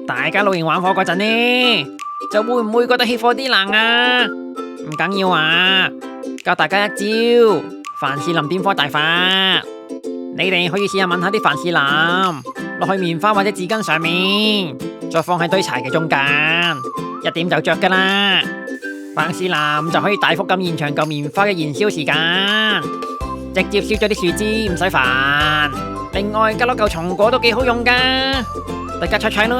大家露營玩火嗰陣呢，就會唔會覺得起火啲難啊？唔緊要啊，教大家一招凡士林點火大法。你哋可以試下搵下啲凡士林落去棉花或者紙巾上面，再放喺堆柴嘅中間，一點就着噶啦。凡士林就可以大幅咁延長嚿棉花嘅燃燒時間，直接燒咗啲樹枝，唔使煩。另外加落嚿松果都幾好用噶，大家猜猜啦。